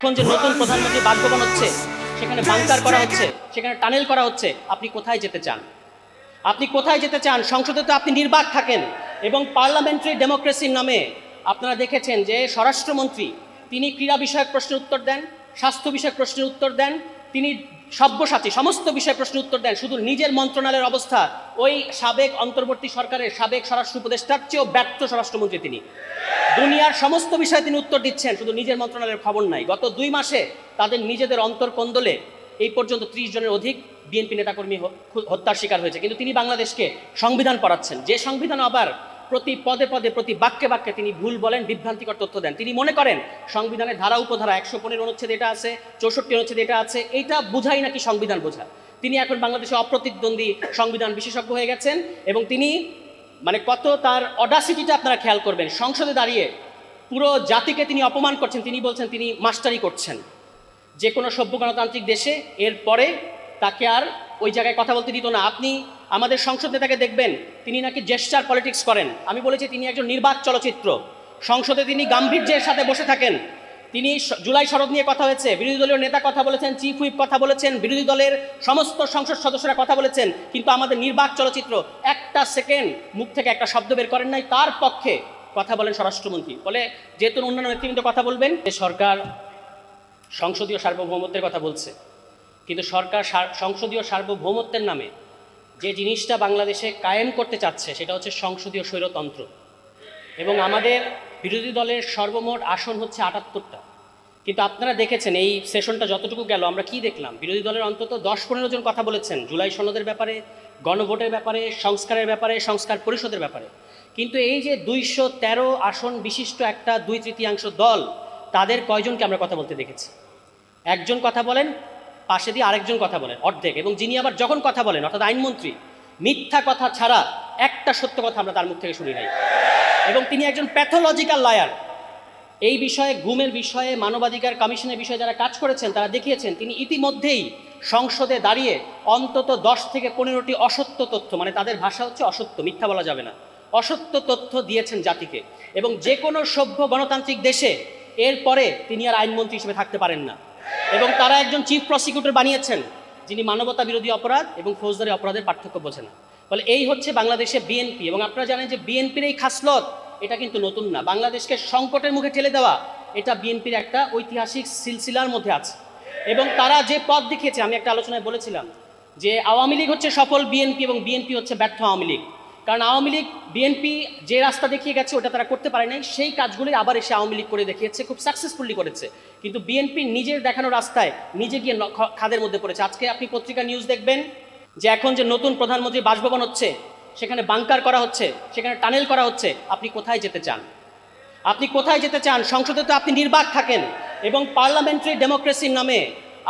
এখন যে নতুন প্রধানমন্ত্রী বাসভবন হচ্ছে, সেখানে বাংকার করা হচ্ছে, সেখানে টানেল করা হচ্ছে, আপনি কোথায় যেতে চান? আপনি কোথায় যেতে চান? সংসদে তো আপনি নির্বাক থাকেন এবং পার্লামেন্টারি ডেমোক্রেসির নামে আপনারা দেখেছেন যে স্বরাষ্ট্রমন্ত্রী তিনি ক্রীড়া বিষয়ক প্রশ্নের উত্তর দেন, স্বাস্থ্য বিষয়ক প্রশ্নের উত্তর দেন, তিনি সব্যসাচী সমস্ত বিষয়ে প্রশ্নের উত্তর দেন। শুধু নিজের মন্ত্রণালয়ের অবস্থা ওই সাবেক অন্তর্বর্তী সরকারের সাবেক স্বরাষ্ট্র উপদেষ্টার চেয়েও ব্যর্থ স্বরাষ্ট্রমন্ত্রী তিনি। দুনিয়ার সমস্ত বিষয়ে তিনি উত্তর দিচ্ছেন, শুধু নিজের মন্ত্রণালয়ের খবর নাই। গত 2 মাসে তাদের নিজেদের অন্তর্কন্দলে এই পর্যন্ত 30 জনের অধিক বিএনপি নেতাকর্মী হত্যার শিকার হয়েছে, কিন্তু তিনি বাংলাদেশকে সংবিধান পড়াচ্ছেন, যে সংবিধান আবার প্রতি পদে পদে প্রতি বাক্যে বাক্যে তিনি ভুল বলেন, বিভ্রান্তিকর তথ্য দেন। তিনি মনে করেন সংবিধানের ধারা উপধারা 115 অনুচ্ছেদ এটা আছে, 64 অনুচ্ছেদ এটা আছে, এইটা বোঝাই নাকি সংবিধান বোঝা। তিনি এখন বাংলাদেশে অপ্রতিদ্বন্দ্বী সংবিধান বিশেষজ্ঞ হয়ে গেছেন এবং তিনি কত তার অডাসিটিটা আপনারা খেয়াল করবেন। সংসদে দাঁড়িয়ে পুরো জাতিকে তিনি অপমান করছেন, তিনি বলছেন তিনি মাস্টারি করছেন। যে কোনো সভ্য গণতান্ত্রিক দেশে এরপরে তাকে আর ওই জায়গায় কথা বলতে দিত না। আপনি আমাদের সংসদ নেতাকে দেখবেন তিনি নাকি জেস্টার পলিটিক্স করেন। আমি বলেছি তিনি একজন নির্বাক চলচ্চিত্র। সংসদে তিনি গাম্ভীর্যের সাথে বসে থাকেন। তিনি জুলাই শরৎ নিয়ে কথা হয়েছে, বিরোধী দলীয় নেতা কথা বলেছেন, চিফ হুইপ কথা বলেছেন, বিরোধী দলের সমস্ত সংসদ সদস্যরা কথা বলেছেন, কিন্তু আমাদের নির্বাক চলচ্চিত্র একটা সেকেন্ড মুখ থেকে একটা শব্দ বের করেন নাই। তার পক্ষে কথা বলেন স্বরাষ্ট্রমন্ত্রী। বলে যেহেতু অন্যান্য নেতৃবৃন্দ কথা বলবেন, সরকার সংসদীয় সার্বভৌমত্বের কথা বলছে, কিন্তু সরকার সংসদীয় সার্বভৌমত্বের নামে যে জিনিসটা বাংলাদেশে কায়েম করতে চাচ্ছে সেটা হচ্ছে সংসদীয় স্বৈরতন্ত্র। এবং আমাদের বিরোধী দলের সর্বমোট আসন হচ্ছে 78টা, কিন্তু আপনারা দেখেছেন এই সেশনটা যতটুকু গেল আমরা কি দেখলাম? বিরোধী দলের অন্তত 10-15 জন কথা বলেছেন জুলাই সনদের ব্যাপারে, গণভোটের ব্যাপারে, সংস্কারের ব্যাপারে, সংস্কার পরিষদের ব্যাপারে। কিন্তু এই যে 213 আসন বিশিষ্ট একটা 2/3 দল, তাদের কয়জনকে আমরা কথা বলতে দেখেছি? একজন কথা বলেন, পাশে দিয়ে আরেকজন কথা বলেন, অর্ধেক। এবং যিনি আবার যখন কথা বলেন, অর্থাৎ আইনমন্ত্রী, মিথ্যা কথা ছাড়া একটা সত্য কথা আমরা তার মুখ থেকে শুনি নাই। এবং তিনি একজন প্যাথোলজিক্যাল লায়ার। এই বিষয়ে, গুমের বিষয়ে, মানবাধিকার কমিশনের বিষয়ে যারা কাজ করেছেন তারা দেখিয়েছেন তিনি ইতিমধ্যেই সংসদে দাঁড়িয়ে অন্তত 10 থেকে 15টি অসত্য তথ্য, তাদের ভাষা হচ্ছে অসত্য, মিথ্যা বলা যাবে না, অসত্য তথ্য দিয়েছেন জাতিকে। এবং যে কোনো সভ্য গণতান্ত্রিক দেশে এরপরে তিনি আর আইনমন্ত্রী হিসেবে থাকতে পারেন না। এবং তারা একজন চিফ প্রসিকিউটর বানিয়েছেন যিনি মানবতা বিরোধী অপরাধ এবং ফৌজদারি অপরাধের পার্থক্য বোঝে না। বলে এই হচ্ছে বাংলাদেশে বিএনপি। এবং আপনারা জানেন যে বিএনপির এই খাসলত এটা কিন্তু নতুন না। বাংলাদেশকে সংকটের মুখে ঠেলে দেওয়া এটা বিএনপির একটা ঐতিহাসিক সিলসিলার মধ্যে আছে। এবং তারা যে পথ দেখিয়েছে, আমি একটা আলোচনায় বলেছিলাম যে আওয়ামী লীগ হচ্ছে সফল বিএনপি এবং বিএনপি হচ্ছে ব্যর্থ আওয়ামী লীগ। কারণ আওয়ামী লীগ বিএনপি যে রাস্তা দেখিয়ে গেছে ওটা তারা করতে পারে নাই, সেই কাজগুলি আবার এসে আওয়ামী লীগ করে দেখিয়েছে, খুব সাকসেসফুলি করেছে। কিন্তু বিএনপি নিজের দেখানো রাস্তায় নিজে গিয়ে খাদের মধ্যে পড়েছে। আজকে আপনি পত্রিকা নিউজ দেখবেন যে এখন যে নতুন প্রধানমন্ত্রী বাসভবন হচ্ছে, সেখানে বাংকার করা হচ্ছে, সেখানে টানেল করা হচ্ছে, আপনি কোথায় যেতে চান? আপনি কোথায় যেতে চান? সংসদে তো আপনি নির্বাক থাকেন এবং পার্লামেন্টারি ডেমোক্রেসির নামে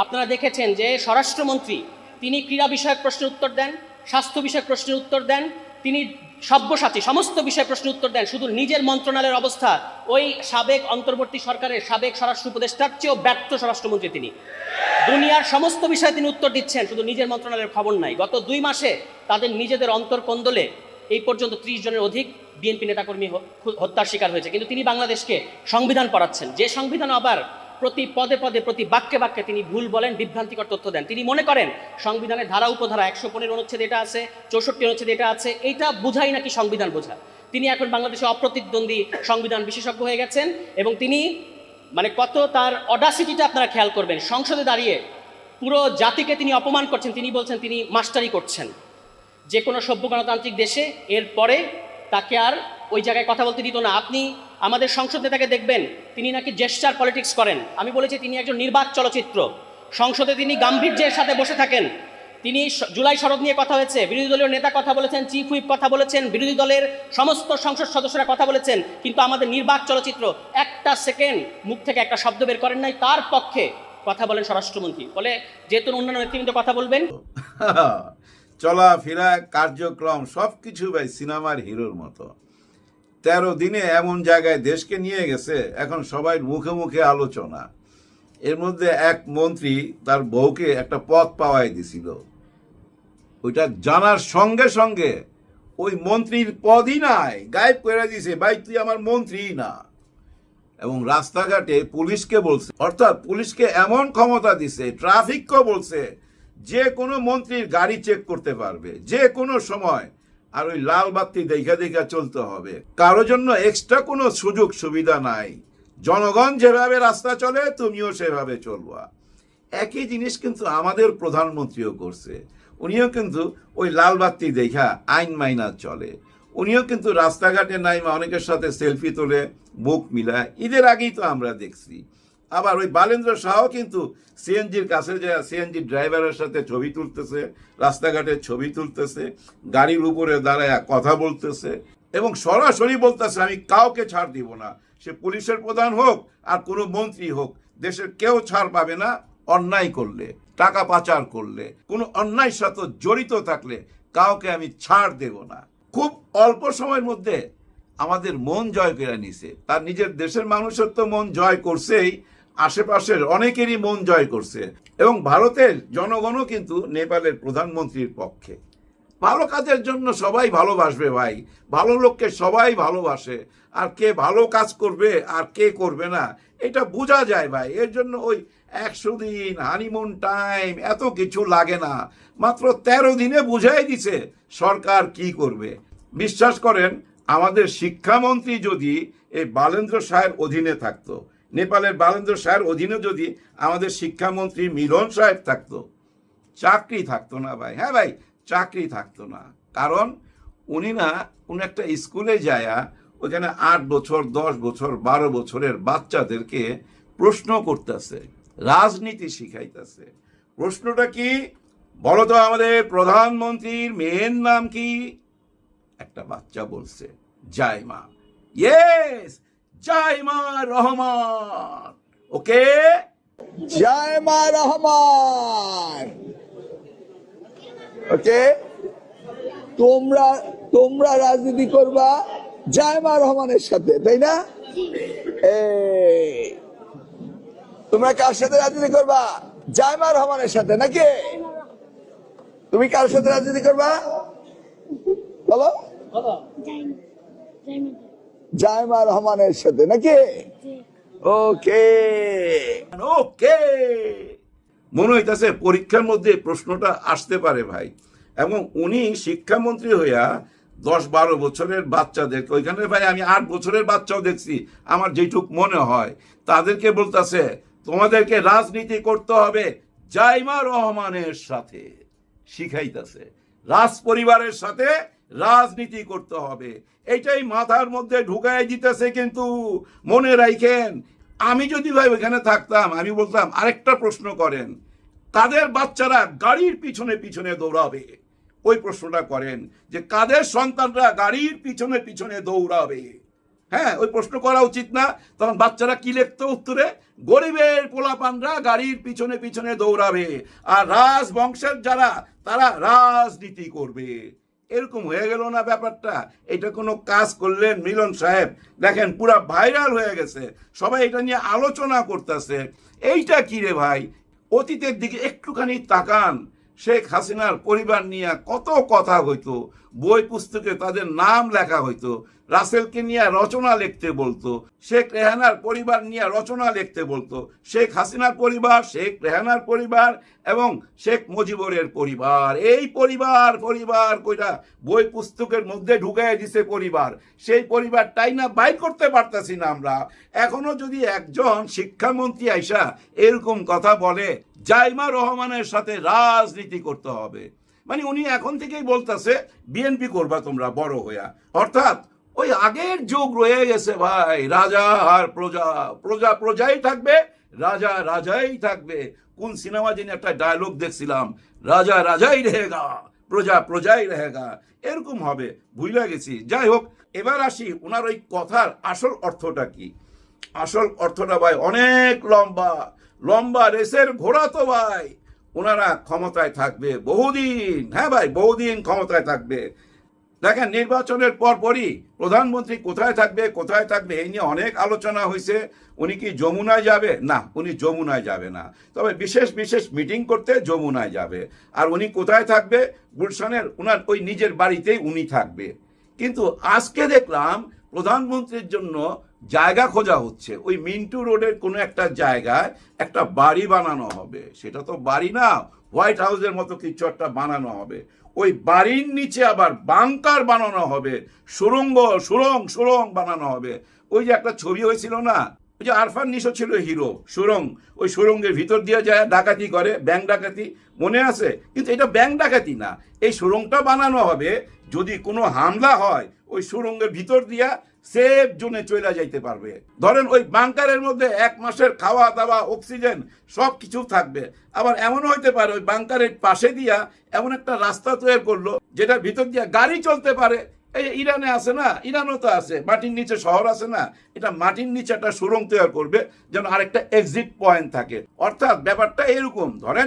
আপনারা দেখেছেন যে স্বরাষ্ট্রমন্ত্রী তিনি ক্রীড়া বিষয়ক প্রশ্নের উত্তর দেন, স্বাস্থ্য বিষয়ক প্রশ্নের উত্তর দেন, তিনি সব্যসাচী সমস্ত বিষয়ে প্রশ্নের উত্তর দেন। শুধু নিজের মন্ত্রণালয়ের অবস্থা ওই সাবেক অন্তর্বর্তী সরকারের সাবেক স্বরাষ্ট্র উপদেষ্টার চেয়েও ব্যর্থ স্বরাষ্ট্রমন্ত্রী তিনি। দুনিয়ার সমস্ত বিষয়ে তিনি উত্তর দিচ্ছেন, শুধু নিজের মন্ত্রণালয়ের খবর নাই। গত 2 মাসে তাদের নিজেদের অন্তর্কন্দলে এই পর্যন্ত 30 জনের অধিক বিএনপি নেতাকর্মী হত্যার শিকার হয়েছে, কিন্তু তিনি বাংলাদেশকে সংবিধান পড়াচ্ছেন, যে সংবিধান আবার প্রতি পদে পদে প্রতি বাক্যে বাক্যে তিনি ভুল বলেন, বিভ্রান্তিকর তথ্য দেন। তিনি মনে করেন সংবিধানের ধারা উপধারা 115 অনুচ্ছেদ এটা আছে, 64 অনুচ্ছেদ এটা আছে, এইটা বোঝাই নাকি সংবিধান বোঝা। তিনি এখন বাংলাদেশে অপ্রতিদ্বন্দ্বী সংবিধান বিশেষজ্ঞ হয়ে গেছেন এবং তিনি কত তার অডাসিটিটা আপনারা খেয়াল করবেন। সংসদে দাঁড়িয়ে পুরো জাতিকে তিনি অপমান করছেন, তিনি বলছেন তিনি মাস্টারি করছেন। যে কোনো সভ্য গণতান্ত্রিক দেশে এরপরে তাকে আর ওই জায়গায় কথা বলতে দিত না। আপনি আমাদের সংসদ নেতাকে দেখবেন তিনি নাকি জেস্টার পলিটিক্স করেন। আমি বলেছি তিনি একজন নির্বাক চলচ্চিত্র। সংসদে তিনি গাম্ভীর্যের সাথে বসে থাকেন। তিনি জুলাই শরৎ নিয়ে কথা হয়েছে, বিরোধী দলীয় নেতা কথা বলেছেন, চিফ হুইপ কথা বলেছেন, বিরোধী দলের সমস্ত সংসদ সদস্যরা কথা বলেছেন, কিন্তু আমাদের নির্বাক চলচ্চিত্র একটা সেকেন্ড মুখ থেকে একটা শব্দ বের করেন নাই। তার পক্ষে কথা বলেন স্বরাষ্ট্রমন্ত্রী। বলে যেহেতু অন্যান্য নেতৃবৃন্দ কথা বলবেন, চলাফেরা কার্যক্রম সবকিছু ভাই সিনেমার হিরোর মতো। 13 দিনে এমন জায়গায় দেশকে নিয়ে গেছে, এখন সবাই মুখে মুখে আলোচনা। এর মধ্যে এক মন্ত্রী তার বউকে একটা পদ পাওয়াই দিছিল, ওইটা জানার সঙ্গে সঙ্গে ওই মন্ত্রীর পদই নাই, গায়েব করে দিছে। ভাই তুই আমার মন্ত্রী না, এবং রাস্তাঘাটে পুলিশকে বলছে, অর্থাৎ পুলিশকে এমন ক্ষমতা দিছে, ট্রাফিককে বলছে যে কোনো মন্ত্রীর গাড়ি চেক করতে পারবে যে কোনো সময়, আর ওই লাল বাতি দেখা দেখা চলতে হবে। কারোর জন্য এক্সট্রা কোনো সুযোগ সুবিধা নাই। জনগণ যেভাবে রাস্তা চলে তুমিও সেভাবে চলবা। একই জিনিস কিন্তু আমাদের প্রধানমন্ত্রীও করছে। উনিও কিন্তু ওই লাল বাতি দেখা আইন মাইনা চলে। উনিও কিন্তু রাস্তাঘাটে নাইমা অনেকের সাথে সেলফি তোলে, মুখ মিলায়। ঈদের আগেই তো আমরা দেখছি। আবার ওই বালেন্দ্র শাহ কিন্তু সিএনজির কাছে যায় সিএনজি ড্রাইভারের সাথে ছবি তুলতেছে, রাস্তাঘাটে ছবি তুলতেছে, গাড়ির উপরে দাঁড়ায় কথা বলতেছে এবং সরাসরি বলতেছে আমি কাউকে ছাড় দিব না, সে পুলিশের প্রধান হোক আর কোনো মন্ত্রী হোক, দেশের কেউ ছাড় পাবে না অন্যায় করলে, টাকা পাচার করলে, কোনো অন্যায়ের সাথে জড়িত থাকলে কাউকে আমি ছাড় দেব না। খুব অল্প সময়ের মধ্যে আমাদের মন জয় করে নিছে। তার নিজের দেশের মানুষের তো মন জয় করছেই, আশেপাশের অনেকেরই মন জয় করছে। এবং ভারতের জনগণও কিন্তু নেপালের প্রধানমন্ত্রীর পক্ষে। ভালো কাজের জন্য সবাই ভালোবাসবে ভাই, ভালো লোককে সবাই ভালোবাসে। আর কে ভালো কাজ করবে আর কে করবে না এটা বোঝা যায় ভাই। এর জন্য ওই 100 দিন হানিমুন টাইম এত কিছু লাগে না, মাত্র 13 দিনে বুঝাই দিছে সরকার কি করবে। বিশ্বাস করেন, আমাদের শিক্ষামন্ত্রী যদি এই বালেন্দ্র শাহের অধীনে থাকতো, নেপালের বালেন্দ্র শাহের অধীনে যদি আমাদের শিক্ষামন্ত্রী মিলন সাহেব থাকতো, চাকরি থাকতো না ভাই। হ্যাঁ ভাই, চাকরি থাকতো না। কারণ উনি একটা স্কুলে যায়া ওখানে 8 বছর 10 বছর 12 বছরের বাচ্চাদেরকে প্রশ্ন করতেছে, রাজনীতি শিখাইতেছে। প্রশ্নটা কি বলো তো, আমাদের প্রধানমন্ত্রীর মেয়ের নাম কি? একটা বাচ্চা বলছে জাইমা। ইয়েস, জাইমা রহমান। ওকে, জাইমা রহমান। ওকে, তোমরা তোমরা রাজনীতি করবা জাইমা রহমানের সাথে, তাই না? এই তোমরা কার সাথে রাজনীতি করবা? জাইমা রহমানের সাথে নাকি? তুমি কার সাথে রাজনীতি করবা বলো? জাইমা রহমানের সাথে নাকি? ওকে ওকে। মনে হইতেছে পরীক্ষার মধ্যে প্রশ্নটা আসতে পারে ভাই। এবং উনি শিক্ষামন্ত্রী হইয়া 10-12 বছরের বাচ্চাদেরকে, ওইখানে ভাই আমি 8 বছরের বাচ্চাও দেখছি, আমার যেটুক মনে হয়, তাদেরকে বলতেছে তোমাদেরকে রাজনীতি করতে হবে জাইমা রহমানের সাথে। শিখাইতেছে রাজ পরিবারের সাথে রাজনীতি করতে হবে, এইটাই মাথার মধ্যে ঢুকাই দিতেছে। কিন্তু মনে রাখেন, আমি যদি ভাই ওইখানে থাকতাম, আমি বলতাম আরেকটা প্রশ্ন করেন, কাদের বাচ্চারা গাড়ির পিছনে পিছনে দৌড়াবে? ওই প্রশ্নটা করেন যে কাদের সন্তানরা গাড়ির পিছনে পিছনে দৌড়াবে। হ্যাঁ, ওই প্রশ্ন করা উচিত না? তখন বাচ্চারা কি লিখতো উত্তরে? গরিবের পোলাপানরা গাড়ির পিছনে পিছনে দৌড়াবে, আর রাজবংশের যারা তারা রাজনীতি করবে। এরকম হয়ে গেল না ব্যাপারটা? এটা কোনো কাজ করলেন মিলন সাহেব, দেখেন পুরা ভাইরাল হয়ে গেছে, সবাই এটা নিয়ে আলোচনা করতেছে। এইটা কি রে ভাই? অতীতের দিকে একটুখানি তাকান। শেখ হাসিনার পরিবার নিয়ে কত কথা হইতো, বই পুস্তকে তাদের নাম লেখা হইতো, রাসেলকে নিয়ে রচনা লিখতে বলতো, শেখ রেহানার পরিবার নিয়ে রচনা লিখতে বলতো, শেখ হাসিনার পরিবার, শেখ রেহানার পরিবার এবং শেখ মুজিবুরের পরিবার, এই পরিবার পরিবার কইরা বই পুস্তকের মধ্যে ঢুকাই দিছে পরিবার। সেই পরিবারটাই না বাইর করতে পারতাছি না আমরা। এখনো যদি একজন শিক্ষামন্ত্রী আইসা এরকম কথা বলে জাইমা রহমানের সাথে রাজনীতি করতে হবে, মানে উনি এখন থেকেই বলতেছে বিএনপি করবা তোমরা বড় হইয়া। অর্থাৎ ওই আগের যুগ রয়ে গেছে ভাই, রাজা আর প্রজা, প্রজা প্রজাই থাকবে, রাজা রাজাই থাকবে। কোন সিনেমা যিনি একটা ডায়লগ দেখছিলাম, রাজা রাজাই রহেগা, প্রজা প্রজাই রহেগা, এরকম হবে, ভুলে গেছি। যাই হোক, এবার আসি ওনার ওই কথার আসল অর্থটা কি। আসল অর্থটা ভাই অনেক লম্বা লম্বা রেসের ঘোড়া তো ভাই। ওনারা ক্ষমতায় থাকবে বহুদিন, হ্যাঁ ভাই, বহুদিন ক্ষমতায় থাকবে। দেখেন, নির্বাচনের পরপরই প্রধানমন্ত্রী কোথায় থাকবে কোথায় থাকবে এই নিয়ে অনেক আলোচনা হয়েছে। উনি কি যমুনায় যাবে? না, উনি যমুনায় যাবে না, তবে বিশেষ বিশেষ মিটিং করতে যমুনায় যাবে। আর উনি কোথায় থাকবে? গুলশানের ওনার ওই নিজের বাড়িতেই উনি থাকবে। কিন্তু আজকে দেখলাম প্রধানমন্ত্রীর জন্য জায়গা খোঁজা হচ্ছে। ওই মিন্টু রোডের কোনো একটা জায়গায় একটা বাড়ি বানানো হবে, সেটা তো বাড়ি না, হোয়াইট হাউসের মতো কিছু একটা বানানো হবে। ওই বাড়ির নিচে আবার বাংকার বানানো হবে, সুড়ং বানানো হবে। ওই যে একটা ছবি হয়েছিল না, ওই যে আরফান নিশো ছিল হিরো, সুড়ং, ওই সুড়ঙ্গের ভিতর দিয়ে যায় ডাকাতি করে, ব্যাংক ডাকাতি, মনে আছে? কিন্তু এটা ব্যাংক ডাকাতি না, এই সুড়ংটা বানানো হবে, যদি কোনো হামলা হয় ওই সুড়ঙ্গের ভিতর দিয়া সেফ জোনে চলে যাইতে পারবে। ধরেন ওই বাংকারের মধ্যে 1 মাসের খাওয়া দাওয়া, অক্সিজেন সব কিছু থাকবে। আবার এমনও হইতে পারে ওই বাংকারের পাশে দিয়া এমন একটা রাস্তা তৈরি করলো যেটার ভিতর দিয়া গাড়ি চলতে পারে। এই ইরানে আছে না, ইরানও তো আছে, মাটির নিচে শহর আছে না, এটা মাটির নিচে একটা সুড়ঙ্গ তৈরি করবে যেন আরেকটা এক্সিট পয়েন্ট থাকে। অর্থাৎ ব্যাপারটা এরকম, ধরেন